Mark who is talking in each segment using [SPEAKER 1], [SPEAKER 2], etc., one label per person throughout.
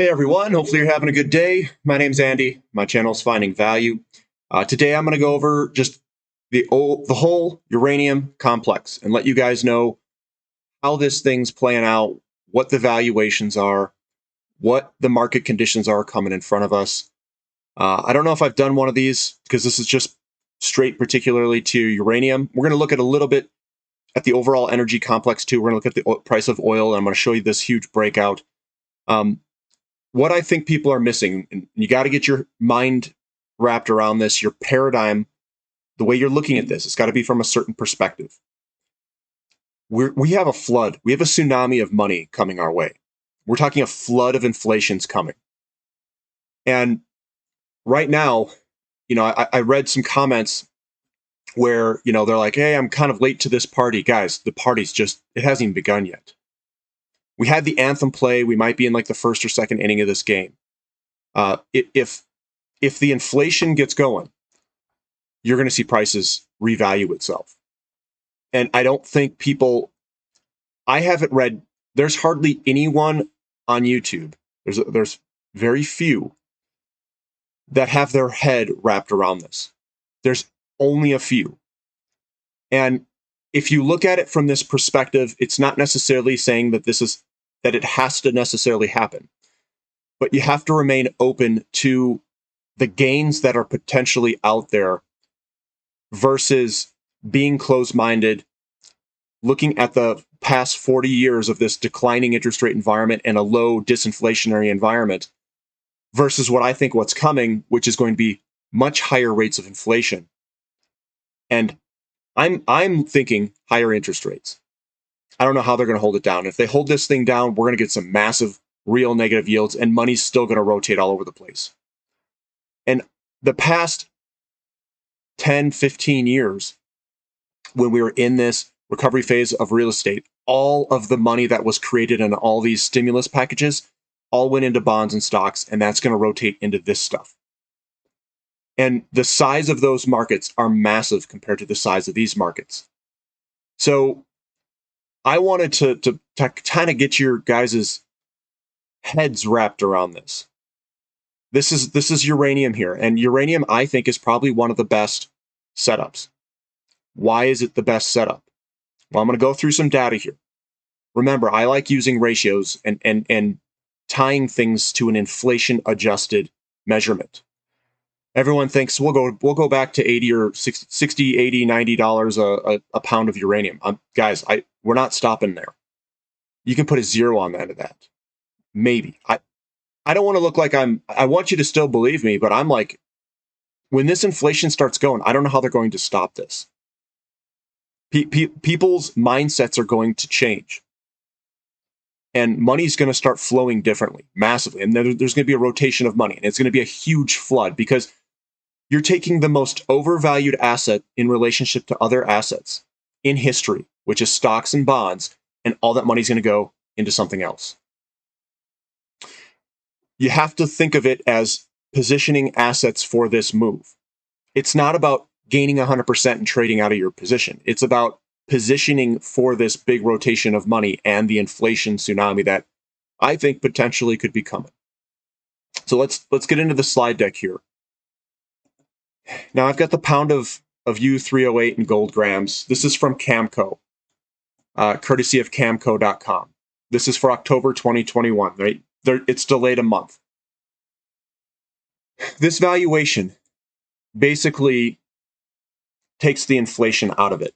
[SPEAKER 1] Hey everyone, hopefully you're having a good day. My name's Andy. My channel is Finding Value. Today I'm going to go over just the whole uranium complex and let you guys know how this thing's playing out, what the valuations are, what the market conditions are coming in front of us. I don't know if I've done one of these because this is just straight particularly to uranium. We're going to look at a little bit at the overall energy complex too. We're going to look at the price of oil, and I'm going to show you this huge breakout. What I think people are missing, and you got to get your mind wrapped around this, your paradigm, the way you're looking at this, it's got to be from a certain perspective. We have a flood. We have a tsunami of money coming our way. We're talking a flood of inflation's coming. And right now, I read some comments where, they're like, hey, I'm kind of late to this party. Guys, the party's it hasn't even begun yet. We had the anthem play. We might be in like the first or second inning of this game. If the inflation gets going, you're going to see prices revalue itself. And I don't think I haven't read, there's hardly anyone on YouTube. There's very few that have their head wrapped around this. There's only a few. And if you look at it from this perspective, it's not necessarily saying that that it has to necessarily happen. But you have to remain open to the gains that are potentially out there versus being closed-minded, looking at the past 40 years of this declining interest rate environment and a low disinflationary environment versus what's coming, which is going to be much higher rates of inflation. And I'm thinking higher interest rates. I don't know how they're going to hold it down. If they hold this thing down, we're going to get some massive real negative yields, and money's still going to rotate all over the place. And the past 10, 15 years, when we were in this recovery phase of real estate, all of the money that was created in all these stimulus packages all went into bonds and stocks, and that's going to rotate into this stuff. And the size of those markets are massive compared to the size of these markets. So I wanted to kind of get your guys' heads wrapped around this. This is uranium here, and uranium I think is probably one of the best setups. Why is it the best setup? Well, I'm going to go through some data here. Remember, I like using ratios and tying things to an inflation-adjusted measurement. Everyone thinks we'll go back to 80 or 60, 80, $90 a pound of uranium. Guys, we're not stopping there. You can put a zero on the end of that. Maybe. I don't want to look like I want you to still believe me, but I'm like, when this inflation starts going, I don't know how they're going to stop this. People's mindsets are going to change. And money's going to start flowing differently, massively. And there's going to be a rotation of money. And it's going to be a huge flood because you're taking the most overvalued asset in relationship to other assets in history, which is stocks and bonds, and all that money's going to go into something else. You have to think of it as positioning assets for this move. It's not about gaining 100% and trading out of your position. It's about positioning for this big rotation of money and the inflation tsunami that I think potentially could be coming. So let's get into the slide deck here. Now I've got the pound of U308 in gold grams. This is from Camco, courtesy of camco.com. This is for October 2021, right? It's delayed a month. This valuation basically takes the inflation out of it.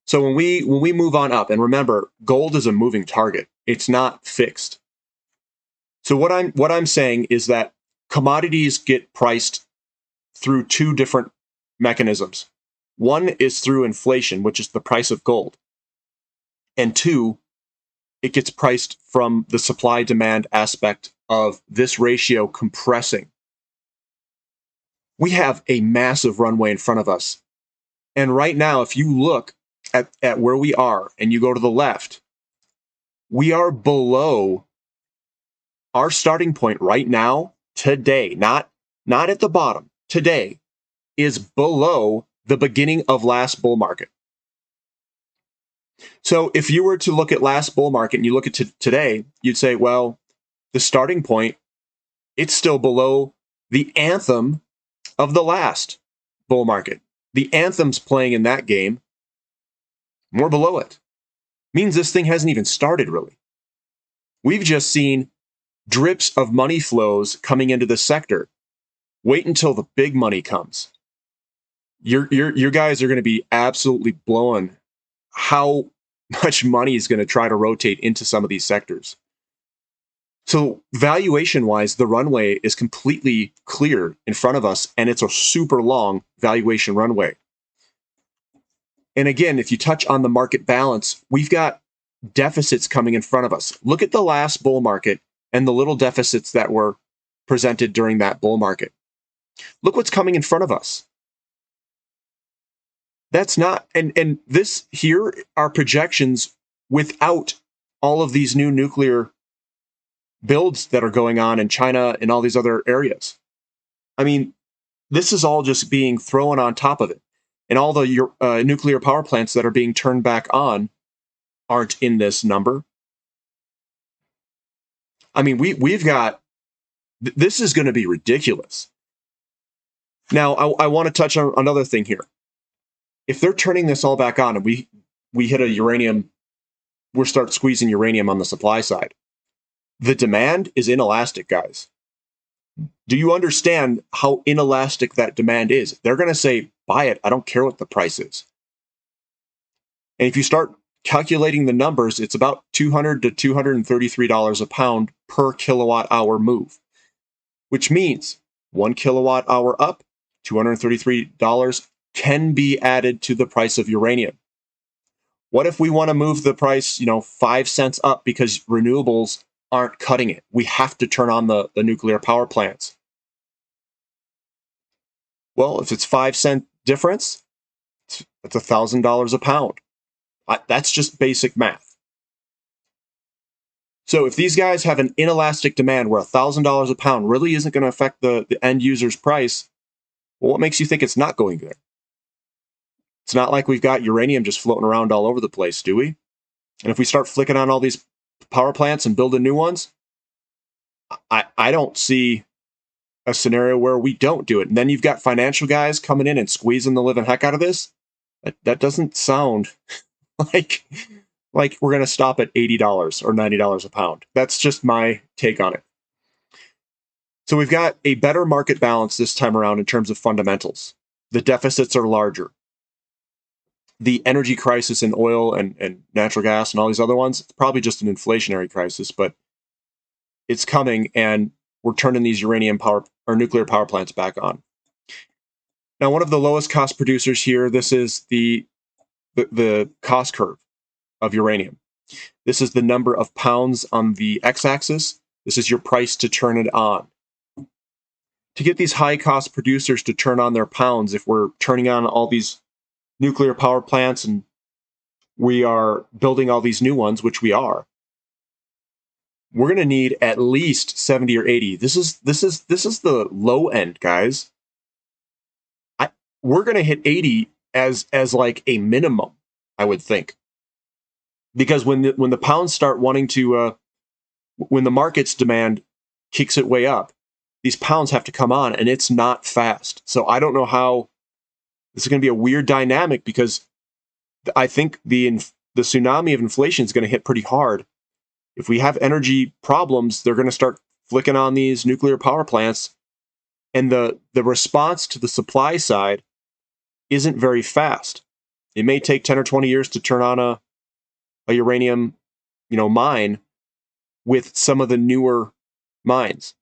[SPEAKER 1] So when we move on up, and remember, gold is a moving target. It's not fixed. So what I'm saying is that commodities get priced through two different mechanisms. One is through inflation, which is the price of gold. And two, it gets priced from the supply-demand aspect of this ratio compressing. We have a massive runway in front of us. And right now, if you look at where we are and you go to the left, we are below our starting point right now, today, not at the bottom, today, is below the beginning of last bull market. So if you were to look at last bull market and you look at today, you'd say, well, the starting point, it's still below the anthem of the last bull market. The anthem's playing in that game. We're below it. Means this thing hasn't even started, really. We've just seen drips of money flows coming into the sector. Wait until the big money comes. Your guys are going to be absolutely blowing how much money is going to try to rotate into some of these sectors. So valuation-wise, the runway is completely clear in front of us, and it's a super long valuation runway. And again, if you touch on the market balance, we've got deficits coming in front of us. Look at the last bull market and the little deficits that were presented during that bull market. Look what's coming in front of us. That's not, and this here are projections without all of these new nuclear builds that are going on in China and all these other areas. I mean, this is all just being thrown on top of it. And all the nuclear power plants that are being turned back on aren't in this number. I mean, we've got, this is going to be ridiculous. Now, I want to touch on another thing here. If they're turning this all back on and we hit a uranium, we'll start squeezing uranium on the supply side. The demand is inelastic, guys. Do you understand how inelastic that demand is? They're going to say, buy it. I don't care what the price is. And if you start calculating the numbers, it's about $200 to $233 a pound per kilowatt hour move, which means 1 kilowatt hour up, $233 can be added to the price of uranium. What if we want to move the price, 5 cents up because renewables aren't cutting it? We have to turn on the nuclear power plants. Well, if it's 5 cent difference, that's $1,000 a pound. That's just basic math. So if these guys have an inelastic demand where $1,000 a pound really isn't going to affect the end user's price, well, what makes you think it's not going there? It's not like we've got uranium just floating around all over the place, do we? And if we start flicking on all these power plants and building new ones, I don't see a scenario where we don't do it. And then you've got financial guys coming in and squeezing the living heck out of this. That doesn't sound like we're going to stop at $80 or $90 a pound. That's just my take on it. So we've got a better market balance this time around in terms of fundamentals. The deficits are larger. The energy crisis in oil and natural gas and all these other ones, it's probably just an inflationary crisis, but it's coming, and we're turning these uranium power or nuclear power plants back on. Now, one of the lowest cost producers here, this is the cost curve of uranium. This is the number of pounds on the x-axis. This is your price to turn it on. To get these high cost producers to turn on their pounds, if we're turning on all these nuclear power plants and we are building all these new ones, which we are, we're going to need at least 70 or 80. This is the low end, guys. We're going to hit 80 as like a minimum, I would think, because when the pounds start wanting to, when the market's demand kicks it way up, these pounds have to come on, and it's not fast. So I don't know how. This is going to be a weird dynamic, because I think the tsunami of inflation is going to hit pretty hard. If we have energy problems, they're going to start flicking on these nuclear power plants, and the response to the supply side isn't very fast. It may take 10 or 20 years to turn on a uranium, mine with some of the newer mines.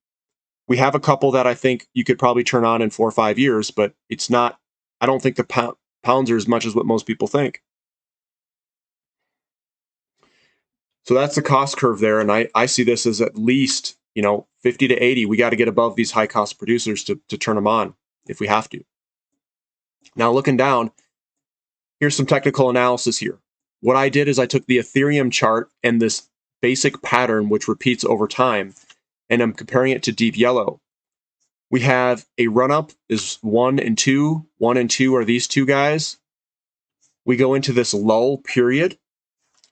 [SPEAKER 1] We have a couple that I think you could probably turn on in 4 or 5 years, but it's not. I don't think the pounds are as much as what most people think. So that's the cost curve there, and I see this as at least 50 to 80. We got to get above these high cost producers to turn them on if we have to. Now, looking down, here's some technical analysis here. What I did is I took the Ethereum chart and this basic pattern which repeats over time, and I'm comparing it to deep yellow. We have a run-up is 1 and 2. 1 and 2 are these two guys. We go into this lull period.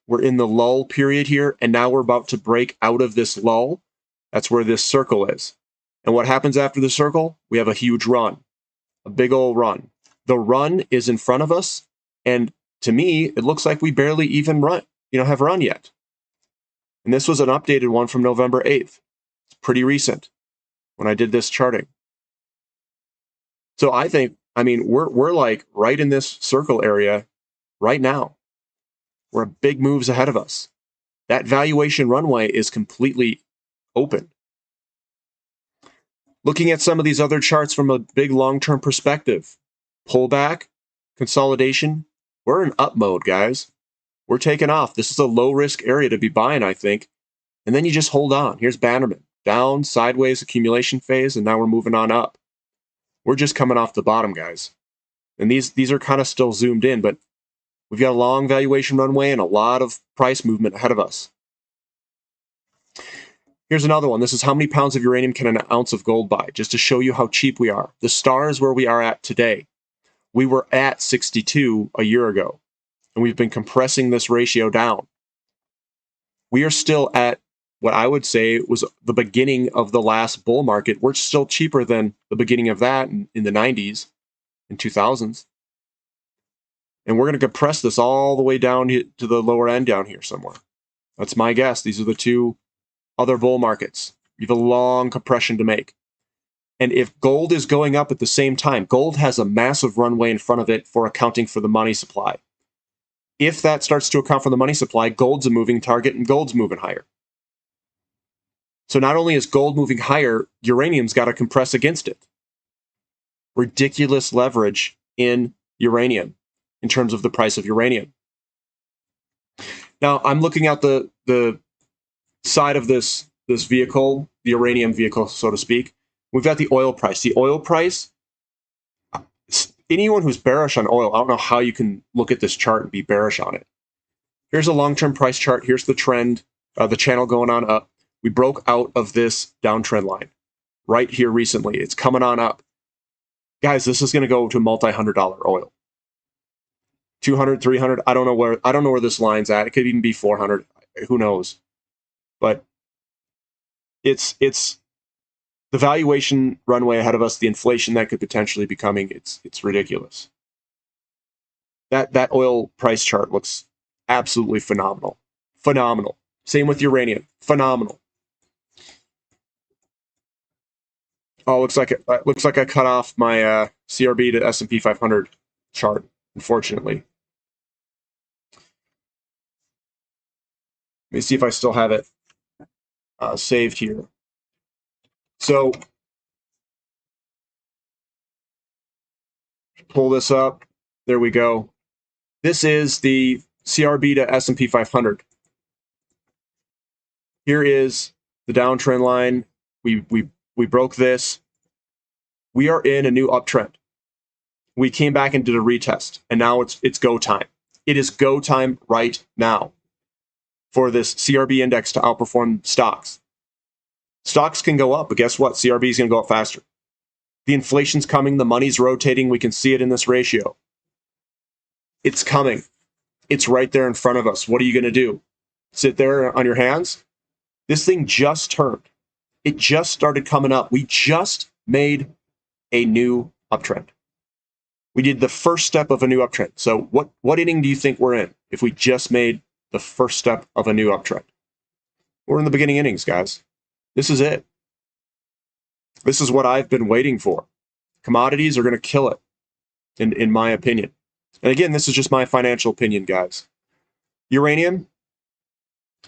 [SPEAKER 1] We're in the lull period here, and now we're about to break out of this lull. That's where this circle is. And what happens after the circle? We have a huge run, a big old run. The run is in front of us, and to me, it looks like we barely even have run yet. And this was an updated one from November 8th. It's pretty recent when I did this charting. So we're like right in this circle area right now. We're big moves ahead of us. That valuation runway is completely open. Looking at some of these other charts from a big long-term perspective, pullback, consolidation, we're in up mode, guys. We're taking off. This is a low-risk area to be buying, I think. And then you just hold on. Here's Bannerman. Down, sideways, accumulation phase, and now we're moving on up. We're just coming off the bottom, guys. And these are kind of still zoomed in, but we've got a long valuation runway and a lot of price movement ahead of us. Here's another one. This is how many pounds of uranium can an ounce of gold buy, just to show you how cheap we are. The star is where we are at today. We were at 62 a year ago, and we've been compressing this ratio down. We are still at what I would say was the beginning of the last bull market. We're still cheaper than the beginning of that in the 90s and 2000s. And we're going to compress this all the way down to the lower end down here somewhere. That's my guess. These are the two other bull markets. You have a long compression to make. And if gold is going up at the same time, gold has a massive runway in front of it for accounting for the money supply. If that starts to account for the money supply, gold's a moving target and gold's moving higher. So not only is gold moving higher, uranium's got to compress against it. Ridiculous leverage in uranium in terms of the price of uranium. Now, I'm looking at the side of this vehicle, the uranium vehicle, so to speak. We've got the oil price. The oil price, anyone who's bearish on oil, I don't know how you can look at this chart and be bearish on it. Here's a long-term price chart. Here's the trend, the channel going on up. We broke out of this downtrend line right here recently. It's coming on up. Guys, this is going to go to multi-$100 oil. 200, 300, I don't know where this line's at. It could even be 400. Who knows? But it's the valuation runway ahead of us, the inflation that could potentially be coming. It's ridiculous. That oil price chart looks absolutely phenomenal. Phenomenal. Same with uranium. Phenomenal. Oh, looks like I cut off my CRB to S&P 500 chart, unfortunately. Let me see if I still have it saved here. So pull this up. There we go. This is the CRB to S&P 500. Here is the downtrend line. We broke this. We are in a new uptrend. We came back and did a retest, and now it's go time. It is go time right now for this CRB index to outperform stocks. Stocks can go up, but guess what? CRB is going to go up faster. The inflation's coming. The money's rotating. We can see it in this ratio. It's coming. It's right there in front of us. What are you going to do? Sit there on your hands? This thing just turned. It just started coming up. We just made a new uptrend. We did the first step of a new uptrend. So what inning do you think we're in if we just made the first step of a new uptrend? We're in the beginning innings, guys. This is it. This is what I've been waiting for. Commodities are going to kill it, in my opinion. And again, this is just my financial opinion, guys. Uranium,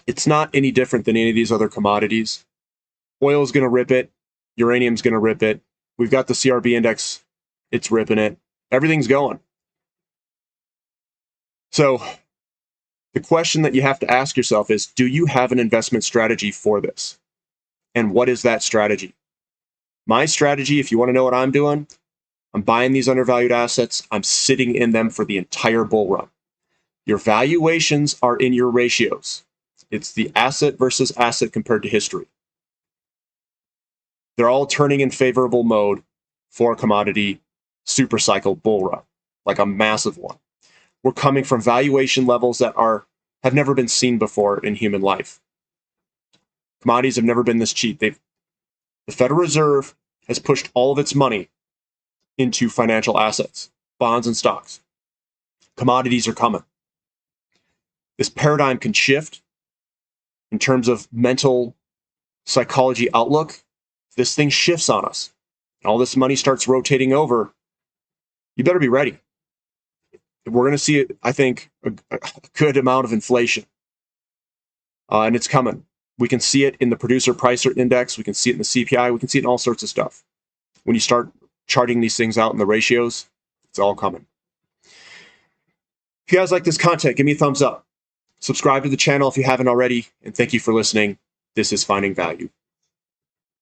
[SPEAKER 1] it's not any different than any of these other commodities. Oil is going to rip it. Uranium's going to rip it. We've got the CRB index. It's ripping it. Everything's going. So the question that you have to ask yourself is, do you have an investment strategy for this? And what is that strategy? My strategy, if you want to know what I'm doing, I'm buying these undervalued assets. I'm sitting in them for the entire bull run. Your valuations are in your ratios. It's the asset versus asset compared to history. They're all turning in favorable mode for a commodity super cycle bull run, like a massive one. We're coming from valuation levels that have never been seen before in human life. Commodities have never been this cheap. The Federal Reserve has pushed all of its money into financial assets, bonds and stocks. Commodities are coming. This paradigm can shift in terms of mental psychology outlook. If this thing shifts on us and all this money starts rotating over, you better be ready. We're going to see, I think, a good amount of inflation. And it's coming. We can see it in the producer price index. We can see it in the CPI. We can see it in all sorts of stuff. When you start charting these things out in the ratios, it's all coming. If you guys like this content, give me a thumbs up. Subscribe to the channel if you haven't already. And thank you for listening. This is Finding Value.